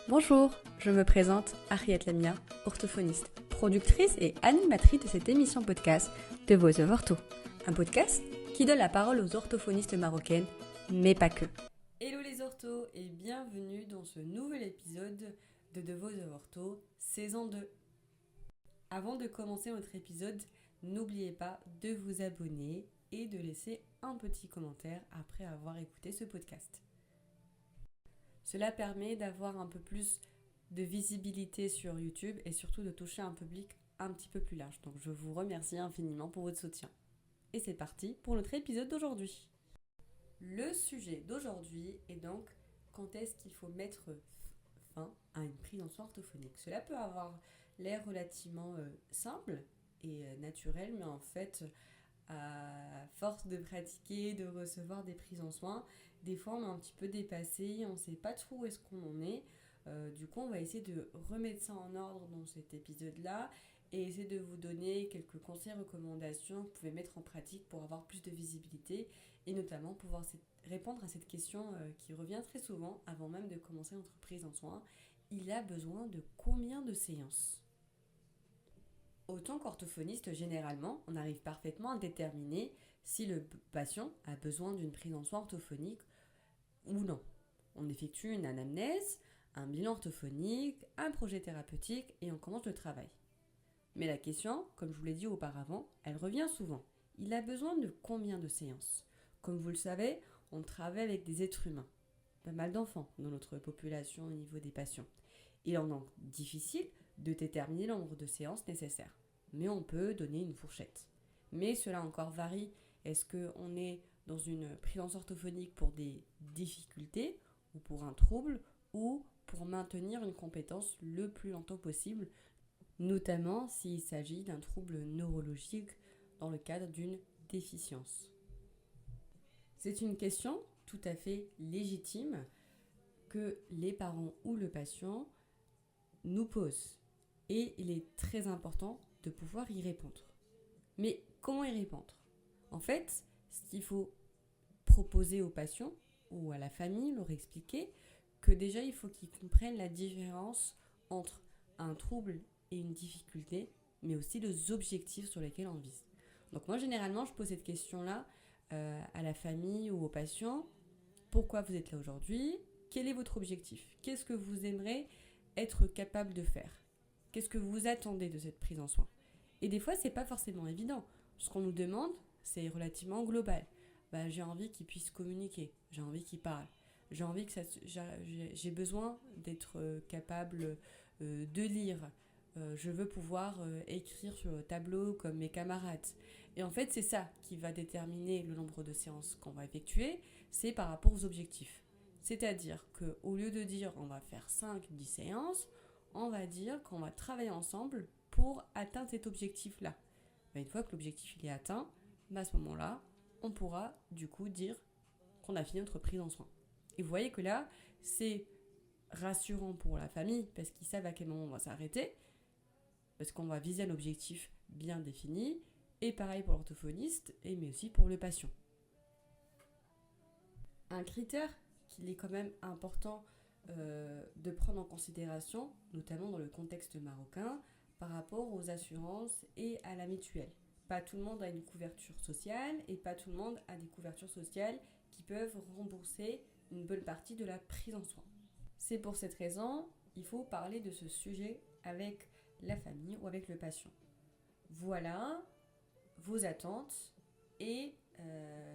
Bonjour, je me présente Ariat Lamia, orthophoniste, productrice et animatrice de cette émission podcast de Voice of Ortho. Un podcast qui donne la parole aux orthophonistes marocaines, mais pas que. Hello les orthos et bienvenue dans ce nouvel épisode de The Voice of Ortho, saison 2. Avant de commencer notre épisode, n'oubliez pas de vous abonner et de laisser un petit commentaire après avoir écouté ce podcast. Cela permet d'avoir un peu plus de visibilité sur YouTube et surtout de toucher un public un petit peu plus large. Donc je vous remercie infiniment pour votre soutien. Et c'est parti pour notre épisode d'aujourd'hui. Le sujet d'aujourd'hui est donc quand est-ce qu'il faut mettre fin à une prise en soin orthophonique. Cela peut avoir l'air relativement simple et naturel, mais en fait, à force de pratiquer, de recevoir des prises en soins, des fois on est un petit peu dépassé, on ne sait pas trop où est-ce qu'on en est. Du coup, on va essayer de remettre ça en ordre dans cet épisode-là et essayer de vous donner quelques conseils, recommandations que vous pouvez mettre en pratique pour avoir plus de visibilité et notamment pouvoir répondre à cette question qui revient très souvent avant même de commencer notre prise en soins. Il a besoin de combien de séances ? Autant qu'orthophoniste, généralement, on arrive parfaitement à déterminer si le patient a besoin d'une prise en soin orthophonique ou non. On effectue une anamnèse, un bilan orthophonique, un projet thérapeutique et on commence le travail. Mais la question, comme je vous l'ai dit auparavant, elle revient souvent. Il a besoin de combien de séances ? Comme vous le savez, on travaille avec des êtres humains. Pas mal d'enfants dans notre population au niveau des patients. Il est donc difficile de déterminer le nombre de séances nécessaires. Mais on peut donner une fourchette. Mais cela encore varie. Est-ce qu'on est dans une prise en soin orthophonique pour des difficultés ou pour un trouble ou pour maintenir une compétence le plus longtemps possible, notamment s'il s'agit d'un trouble neurologique dans le cadre d'une déficience. C'est une question tout à fait légitime que les parents ou le patient nous posent. Et il est très important de pouvoir y répondre. Mais comment y répondre ? En fait, ce qu'il faut proposer aux patients ou à la famille, leur expliquer que déjà il faut qu'ils comprennent la différence entre un trouble et une difficulté, mais aussi les objectifs sur lesquels on vise. Donc moi généralement je pose cette question-là à la famille ou aux patients. Pourquoi vous êtes là aujourd'hui ? Quel est votre objectif ? Qu'est-ce que vous aimeriez être capable de faire ? Qu'est-ce que vous attendez de cette prise en soin ? Et des fois, c'est pas forcément évident. Ce qu'on nous demande, c'est relativement global. J'ai envie qu'ils puissent communiquer, j'ai envie qu'ils parlent, j'ai besoin d'être capable de lire, je veux pouvoir écrire sur le tableau comme mes camarades. Et en fait, c'est ça qui va déterminer le nombre de séances qu'on va effectuer, c'est par rapport aux objectifs. C'est-à-dire qu'au lieu de dire on va faire 5-10 séances, on va dire qu'on va travailler ensemble pour atteindre cet objectif-là. Une fois que l'objectif il est atteint, à ce moment-là, on pourra du coup dire qu'on a fini notre prise en soin. Et vous voyez que là, c'est rassurant pour la famille parce qu'ils savent à quel moment on va s'arrêter, parce qu'on va viser un objectif bien défini, et pareil pour l'orthophoniste, mais aussi pour le patient. Un critère qu'il est quand même important de prendre en considération, notamment dans le contexte marocain, par rapport aux assurances et à la mutuelle. Pas tout le monde a une couverture sociale et pas tout le monde a des couvertures sociales qui peuvent rembourser une bonne partie de la prise en soin. C'est pour cette raison, il faut parler de ce sujet avec la famille ou avec le patient. Voilà vos attentes et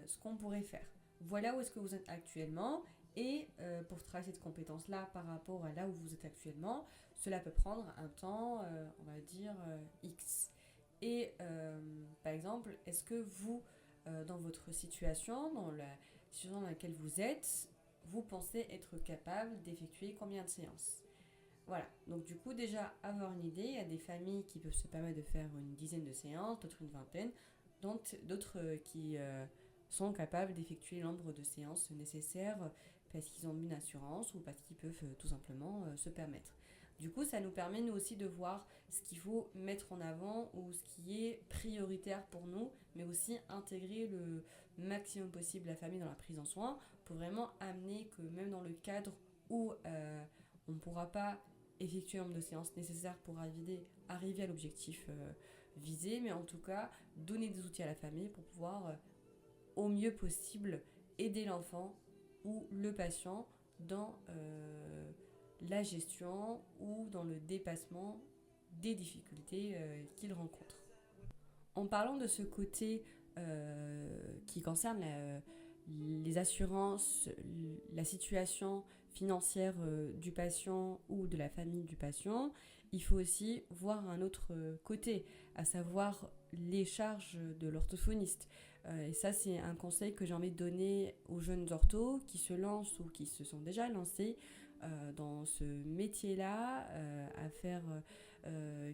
ce qu'on pourrait faire. Voilà où est-ce que vous êtes actuellement et pour travailler cette compétence-là par rapport à là où vous êtes actuellement, cela peut prendre un temps, on va dire X. Et par exemple, est-ce que vous, dans votre situation, dans la situation dans laquelle vous êtes, vous pensez être capable d'effectuer combien de séances ? Voilà, donc du coup déjà avoir une idée, il y a des familles qui peuvent se permettre de faire une dizaine de séances, d'autres une vingtaine, d'autres qui sont capables d'effectuer le nombre de séances nécessaires parce qu'ils ont une assurance ou parce qu'ils peuvent tout simplement se permettre. Du coup, ça nous permet nous aussi de voir ce qu'il faut mettre en avant ou ce qui est prioritaire pour nous, mais aussi intégrer le maximum possible la famille dans la prise en soin pour vraiment amener que même dans le cadre où On ne pourra pas effectuer un nombre de séances nécessaires pour arriver à l'objectif visé, mais en tout cas, donner des outils à la famille pour pouvoir au mieux possible aider l'enfant ou le patient dans la gestion ou dans le dépassement des difficultés qu'il rencontre. En parlant de ce côté qui concerne les assurances, la situation financière du patient ou de la famille du patient, il faut aussi voir un autre côté, à savoir les charges de l'orthophoniste. Et ça, c'est un conseil que j'ai envie de donner aux jeunes orthos qui se lancent ou qui se sont déjà lancés dans ce métier-là,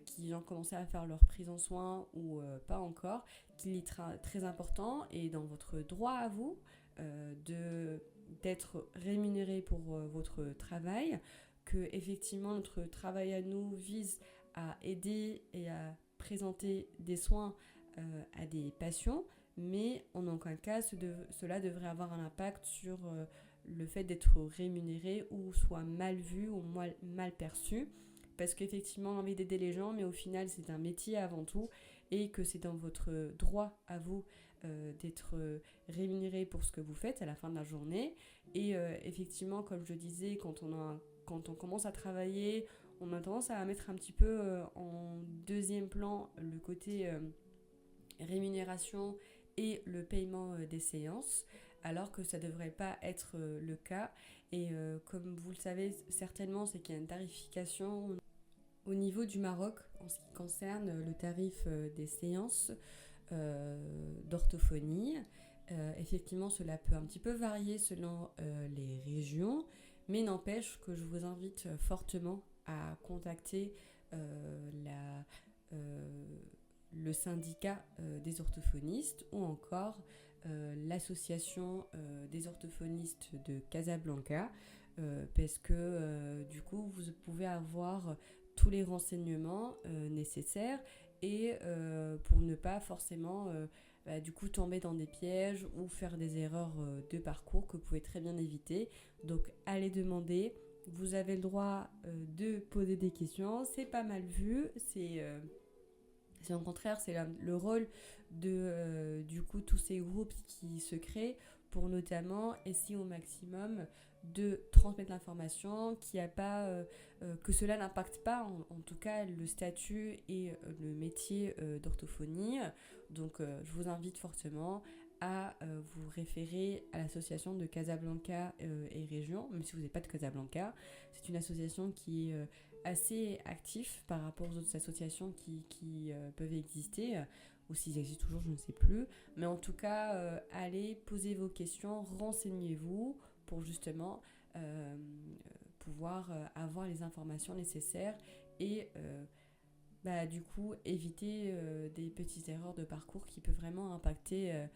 qui ont commencé à faire leur prise en soins ou pas encore, qu'il est très important et dans votre droit à vous d'être rémunéré pour votre travail, que effectivement notre travail à nous vise à aider et à présenter des soins à des patients, mais en aucun cas cela devrait avoir un impact sur le fait d'être rémunéré ou soit mal vu ou mal perçu, parce qu'effectivement on a envie d'aider les gens, mais au final c'est un métier avant tout et que c'est dans votre droit à vous d'être rémunéré pour ce que vous faites à la fin de la journée. Et effectivement, comme je disais, quand on commence à travailler, on a tendance à mettre un petit peu en deuxième plan le côté rémunération et le paiement des séances, alors que ça ne devrait pas être le cas. Et comme vous le savez certainement, c'est qu'il y a une tarification au niveau du Maroc en ce qui concerne le tarif des séances d'orthophonie. Effectivement, cela peut un petit peu varier selon les régions, mais n'empêche que je vous invite fortement à contacter le syndicat des orthophonistes ou encore l'association des orthophonistes de Casablanca, parce que du coup vous pouvez avoir tous les renseignements nécessaires et pour ne pas forcément du coup tomber dans des pièges ou faire des erreurs de parcours que vous pouvez très bien éviter. Donc allez demander, vous avez le droit de poser des questions, c'est pas mal vu, c'est au contraire, c'est le rôle de du coup tous ces groupes qui se créent pour notamment essayer au maximum de transmettre l'information, que cela n'impacte pas en tout cas le statut et le métier d'orthophonie. Donc je vous invite fortement à vous référer à l'association de Casablanca et région, même si vous n'êtes pas de Casablanca. C'est une association qui est assez actif par rapport aux autres associations qui peuvent exister, ou s'ils existent toujours, je ne sais plus. Mais en tout cas, allez poser vos questions, renseignez-vous pour justement pouvoir avoir les informations nécessaires et du coup éviter des petites erreurs de parcours qui peuvent vraiment impacter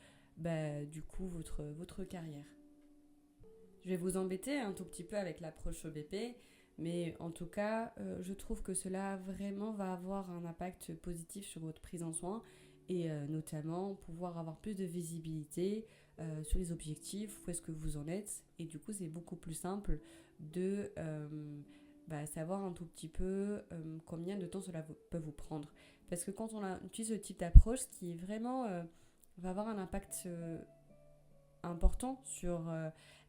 du coup votre carrière. Je vais vous embêter un tout petit peu avec l'approche OBP, mais en tout cas, je trouve que cela vraiment va avoir un impact positif sur votre prise en soin et notamment pouvoir avoir plus de visibilité sur les objectifs, où est-ce que vous en êtes. Et du coup, c'est beaucoup plus simple de savoir un tout petit peu combien de temps cela peut vous prendre. Parce que quand on utilise ce type d'approche, ce qui est vraiment va avoir un impact important sur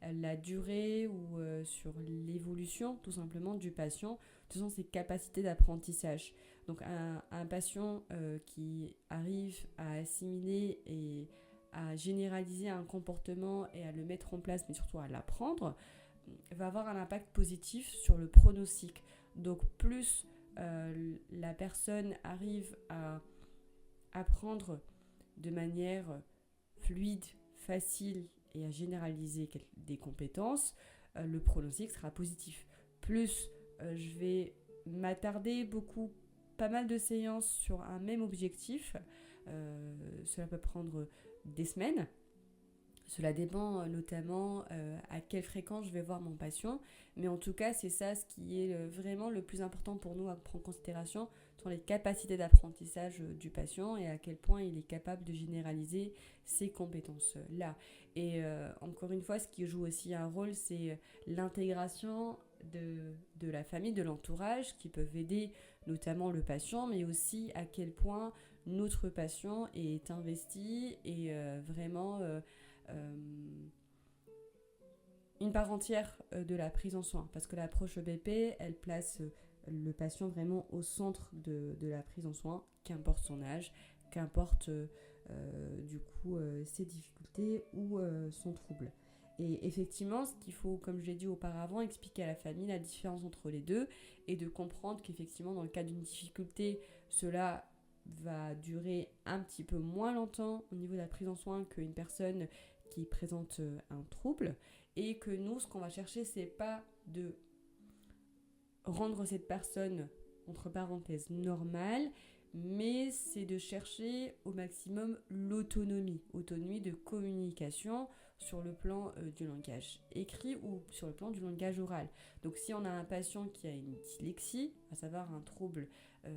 la durée ou sur l'évolution tout simplement du patient, dans ses capacités d'apprentissage. Donc un patient qui arrive à assimiler et à généraliser un comportement et à le mettre en place, mais surtout à l'apprendre, va avoir un impact positif sur le pronostic. Donc plus la personne arrive à apprendre de manière fluide, facile et à généraliser des compétences, le pronostic sera positif. Plus je vais m'attarder pas mal de séances sur un même objectif, cela peut prendre des semaines. Cela dépend notamment à quelle fréquence je vais voir mon patient, mais en tout cas c'est ça ce qui est vraiment le plus important pour nous à prendre en considération, sont les capacités d'apprentissage du patient et à quel point il est capable de généraliser ces compétences-là. Et encore une fois, ce qui joue aussi un rôle, c'est l'intégration de la famille, de l'entourage qui peuvent aider notamment le patient, mais aussi à quel point notre patient est investi et vraiment une part entière de la prise en soin. Parce que l'approche EBP, elle place le patient vraiment au centre de la prise en soin, qu'importe son âge, qu'importe ses difficultés ou son trouble. Et effectivement, ce qu'il faut, comme je l'ai dit auparavant, expliquer à la famille la différence entre les deux et de comprendre qu'effectivement, dans le cas d'une difficulté, cela va durer un petit peu moins longtemps au niveau de la prise en soin qu'une personne qui présente un trouble, et que nous, ce qu'on va chercher, c'est pas de rendre cette personne, entre parenthèses, normale, mais c'est de chercher au maximum l'autonomie de communication sur le plan du langage écrit ou sur le plan du langage oral. Donc si on a un patient qui a une dyslexie, à savoir un trouble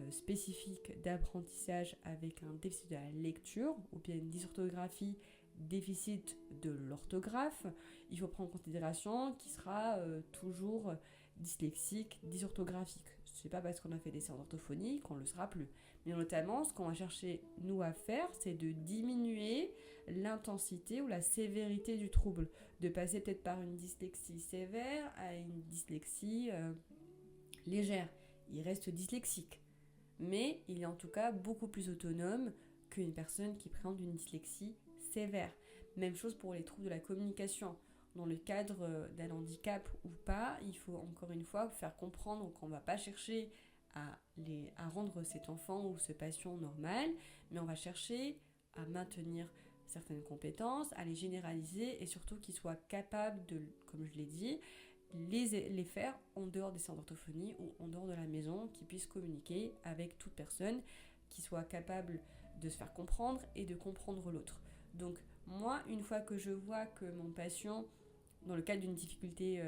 spécifique d'apprentissage avec un déficit de la lecture ou bien une dysorthographie, déficit de l'orthographe, il faut prendre en considération qu'il sera toujours dyslexique, dysorthographique. Ce n'est pas parce qu'on a fait des séances d'orthophonie qu'on ne le sera plus. Mais notamment, ce qu'on va chercher, nous, à faire, c'est de diminuer l'intensité ou la sévérité du trouble. De passer peut-être par une dyslexie sévère à une dyslexie légère. Il reste dyslexique. Mais il est en tout cas beaucoup plus autonome qu'une personne qui présente une dyslexie sévère. Même chose pour les troubles de la communication. Dans le cadre d'un handicap ou pas, il faut encore une fois faire comprendre qu'on ne va pas chercher à rendre cet enfant ou ce patient normal, mais on va chercher à maintenir certaines compétences, à les généraliser et surtout qu'ils soient capables de, comme je l'ai dit, les faire en dehors des séances d'orthophonie ou en dehors de la maison, qu'ils puissent communiquer avec toute personne, qui soit capable de se faire comprendre et de comprendre l'autre. Donc moi, une fois que je vois que mon patient, dans le cadre d'une difficulté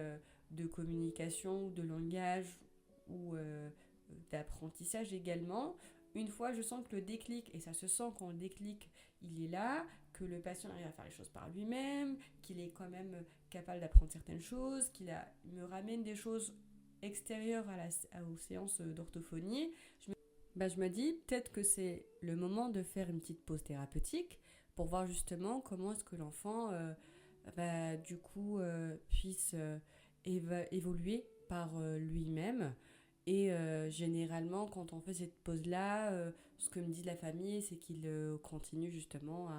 de communication, de langage ou d'apprentissage également, une fois je sens que le déclic, et ça se sent quand le déclic il est là, que le patient arrive à faire les choses par lui-même, qu'il est quand même capable d'apprendre certaines choses, me ramène des choses extérieures aux séances d'orthophonie, je me dis peut-être que c'est le moment de faire une petite pause thérapeutique pour voir justement comment est-ce que l'enfant puisse évoluer par lui-même. Et généralement, quand on fait cette pause-là, ce que me dit la famille, c'est qu'il continue justement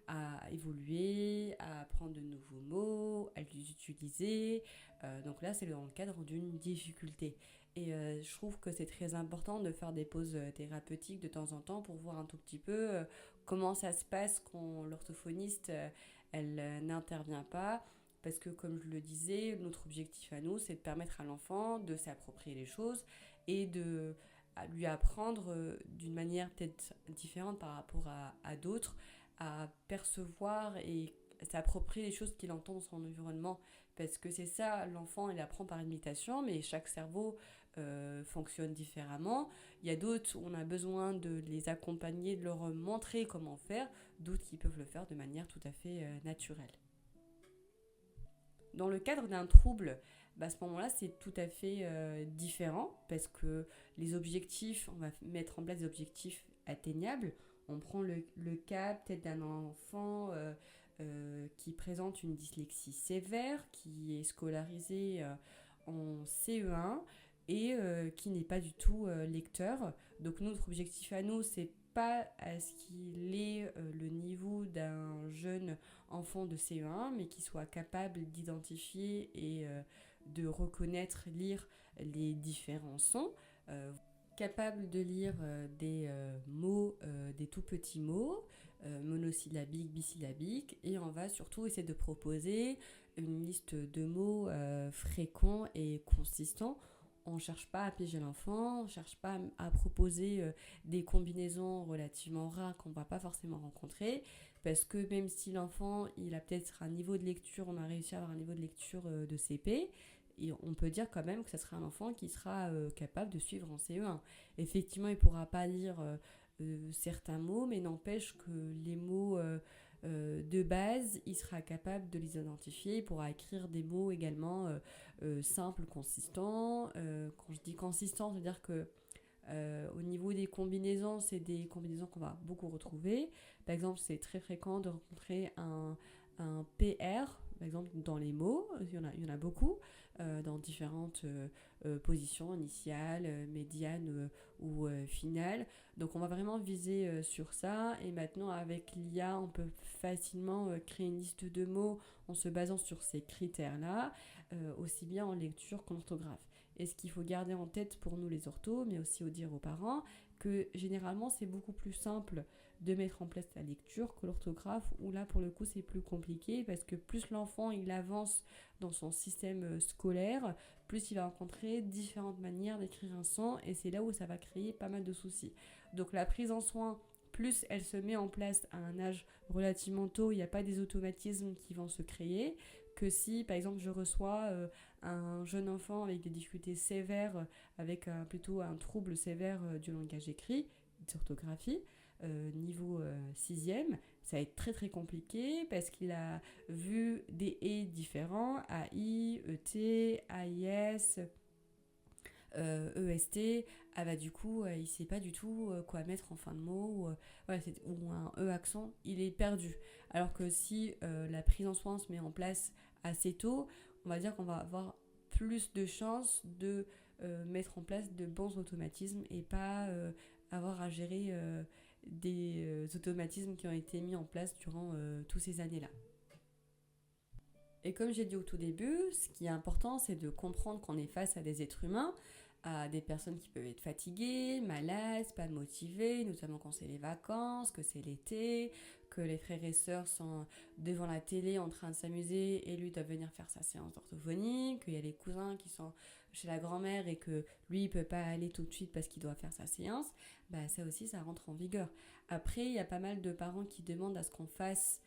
à évoluer, à apprendre de nouveaux mots, à les utiliser. Donc là, c'est dans le cadre d'une difficulté. Et je trouve que c'est très important de faire des pauses thérapeutiques de temps en temps pour voir un tout petit peu comment ça se passe quand l'orthophoniste elle n'intervient pas. Parce que comme je le disais, notre objectif à nous, c'est de permettre à l'enfant de s'approprier les choses et à lui apprendre d'une manière peut-être différente par rapport à d'autres, à percevoir et s'approprier les choses qu'il entend dans son environnement. Parce que c'est ça, l'enfant, il apprend par imitation, mais chaque cerveau fonctionne différemment. Il y a d'autres où on a besoin de les accompagner, de leur montrer comment faire, d'autres qui peuvent le faire de manière tout à fait naturelle. Dans le cadre d'un trouble, à ce moment-là, c'est tout à fait différent parce que les objectifs, on va mettre en place des objectifs atteignables. On prend le cas peut-être d'un enfant qui présente une dyslexie sévère, qui est scolarisé en CE1 et qui n'est pas du tout lecteur. Donc notre objectif à nous, c'est pas à ce qu'il ait le niveau d'un jeune enfant de CE1, mais qui soit capable d'identifier et de reconnaître, lire les différents sons, capable de lire des mots, des tout petits mots, monosyllabiques, bisyllabiques, et on va surtout essayer de proposer une liste de mots fréquents et consistants. On ne cherche pas à piéger l'enfant, on ne cherche pas à proposer des combinaisons relativement rares qu'on ne va pas forcément rencontrer, parce que même si l'enfant il a peut-être un niveau de lecture, on a réussi à avoir un niveau de lecture de CP, et on peut dire quand même que ce sera un enfant qui sera capable de suivre en CE1. Effectivement, il ne pourra pas lire certains mots, mais n'empêche que les mots de base, il sera capable de les identifier, il pourra écrire des mots également simples, consistants. Quand je dis consistants, c'est-à-dire que au niveau des combinaisons, c'est des combinaisons qu'on va beaucoup retrouver. Par exemple, c'est très fréquent de rencontrer un PR, par exemple dans les mots, il y en a beaucoup, dans différentes positions, initiales, médianes ou finales. Donc on va vraiment viser sur ça. Et maintenant, avec l'IA, on peut facilement créer une liste de mots en se basant sur ces critères-là, aussi bien en lecture qu'en orthographe. Et ce qu'il faut garder en tête pour nous les orthos, mais aussi au dire aux parents, que généralement c'est beaucoup plus simple de mettre en place la lecture que l'orthographe, où là pour le coup c'est plus compliqué parce que plus l'enfant il avance dans son système scolaire, plus il va rencontrer différentes manières d'écrire un son et c'est là où ça va créer pas mal de soucis. Donc la prise en soin, plus elle se met en place à un âge relativement tôt, il n'y a pas des automatismes qui vont se créer, que si par exemple je reçois un jeune enfant avec des difficultés sévères, avec plutôt un trouble sévère du langage écrit, d'orthographie, niveau 6e, ça va être très très compliqué parce qu'il a vu des et différents, AI, ET, AIS, EST, ah bah du coup il sait pas du tout quoi mettre en fin de mot ou un E accent, il est perdu. Alors que si la prise en soin se met en place assez tôt, on va dire qu'on va avoir plus de chances de mettre en place de bons automatismes et pas avoir à gérer des automatismes qui ont été mis en place durant toutes ces années-là. Et comme j'ai dit au tout début, ce qui est important, c'est de comprendre qu'on est face à des êtres humains, à des personnes qui peuvent être fatiguées, malades, pas motivées, notamment quand c'est les vacances, que c'est l'été, que les frères et sœurs sont devant la télé en train de s'amuser et lui doit venir faire sa séance d'orthophonie, qu'il y a les cousins qui sont chez la grand-mère et que lui il peut pas aller tout de suite parce qu'il doit faire sa séance, bah ça aussi ça rentre en vigueur. Après, il y a pas mal de parents qui demandent à ce qu'on fasse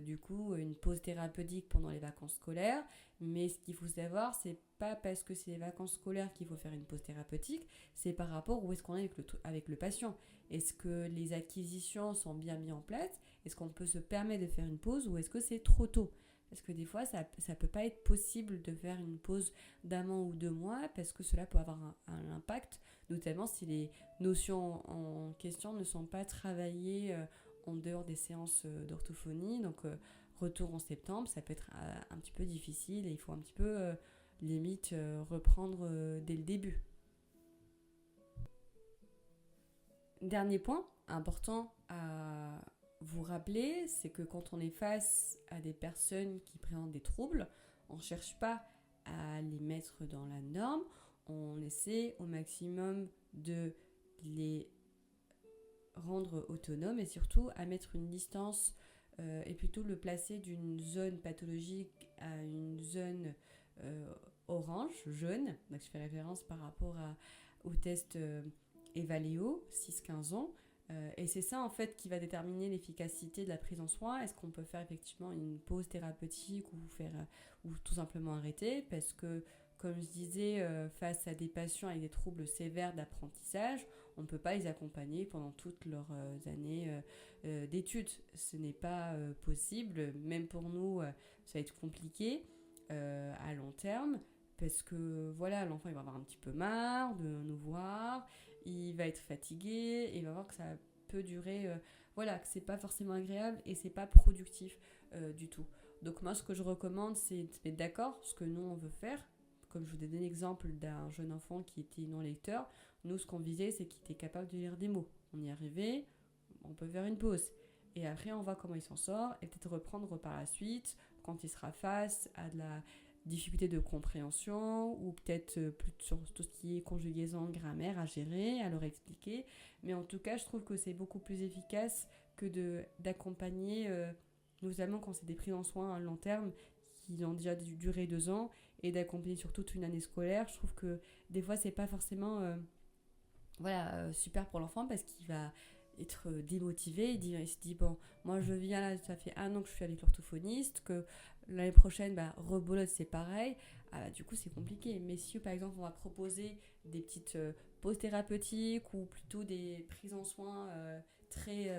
du coup une pause thérapeutique pendant les vacances scolaires, mais ce qu'il faut savoir, c'est pas parce que c'est les vacances scolaires qu'il faut faire une pause thérapeutique, c'est par rapport où est-ce qu'on est avec le patient. Est-ce que les acquisitions sont bien mises en place? Est-ce qu'on peut se permettre de faire une pause ou est-ce que c'est trop tôt? Parce que des fois, ça peut pas être possible de faire une pause d'un mois ou 2 mois parce que cela peut avoir un impact, notamment si les notions en question ne sont pas travaillées en dehors des séances d'orthophonie. Donc retour en septembre, ça peut être un petit peu difficile et il faut un petit peu limite reprendre dès le début. Dernier point important à vous rappeler, c'est que quand on est face à des personnes qui présentent des troubles, on ne cherche pas à les mettre dans la norme, on essaie au maximum de les rendre autonomes et surtout à mettre une distance et plutôt le placer d'une zone pathologique à une zone orange, jaune. Donc je fais référence par rapport au test Evaleo, 6-15 ans. Et c'est ça en fait qui va déterminer l'efficacité de la prise en soin. Est-ce qu'on peut faire effectivement une pause thérapeutique ou tout simplement arrêter? Parce que comme je disais, face à des patients avec des troubles sévères d'apprentissage, on ne peut pas les accompagner pendant toutes leurs années d'études. Ce n'est pas possible, même pour nous, ça va être compliqué à long terme, parce que voilà, l'enfant il va avoir un petit peu marre de nous voir, il va être fatigué, et il va voir que ça peut durer, voilà, que c'est pas forcément agréable et c'est pas productif du tout. Donc moi, ce que je recommande, c'est de se mettre d'accord, ce que nous on veut faire. Comme je vous ai donné l'exemple d'un jeune enfant qui était non-lecteur, nous, ce qu'on visait, c'est qu'il était capable de lire des mots. On y arrivait, on peut faire une pause. Et après, on voit comment il s'en sort et peut-être reprendre par la suite quand il sera face à de la difficulté de compréhension ou peut-être plus sur tout ce qui est conjugaison, grammaire à gérer, à leur expliquer. Mais en tout cas, je trouve que c'est beaucoup plus efficace que d'accompagner, notamment quand c'est des prises en soins à long terme qui ont déjà duré 2 ans et d'accompagner sur toute une année scolaire. Je trouve que des fois, c'est pas forcément super pour l'enfant parce qu'il va être démotivé, il se dit bon, moi je viens là, ça fait 1 an que je suis avec l'orthophoniste, que l'année prochaine, rebolote c'est pareil, du coup c'est compliqué. Mais si par exemple on va proposer des petites pauses thérapeutiques ou plutôt des prises en soins très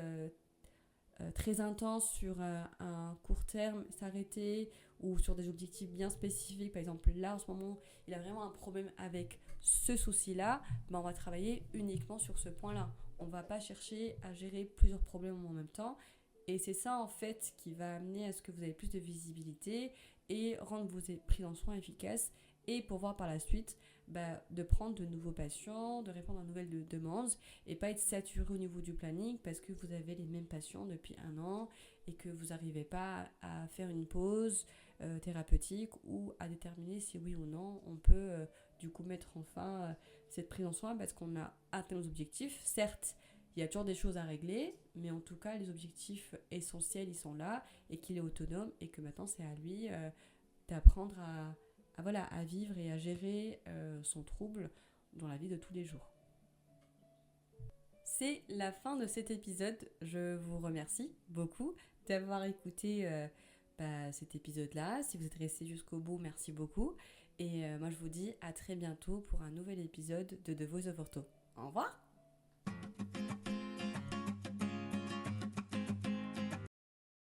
très intense sur un court terme, s'arrêter, ou sur des objectifs bien spécifiques. Par exemple, là, en ce moment, il a vraiment un problème avec ce souci-là, on va travailler uniquement sur ce point-là. On ne va pas chercher à gérer plusieurs problèmes en même temps. Et c'est ça, en fait, qui va amener à ce que vous avez plus de visibilité et rendre vos prises en soins efficaces et pouvoir par la suite de prendre de nouveaux patients, de répondre à de nouvelles demandes et pas être saturé au niveau du planning parce que vous avez les mêmes patients depuis 1 an et que vous n'arrivez pas à faire une pause thérapeutique ou à déterminer si oui ou non on peut du coup mettre en fin cette prise en soin parce qu'on a atteint nos objectifs. Certes, il y a toujours des choses à régler, mais en tout cas les objectifs essentiels ils sont là et qu'il est autonome et que maintenant c'est à lui d'apprendre à vivre et à gérer son trouble dans la vie de tous les jours. C'est la fin de cet épisode. Je vous remercie beaucoup d'avoir écouté cet épisode-là. Si vous êtes resté jusqu'au bout, merci beaucoup. Et moi, je vous dis à très bientôt pour un nouvel épisode de The Voice of Ortho. Au revoir!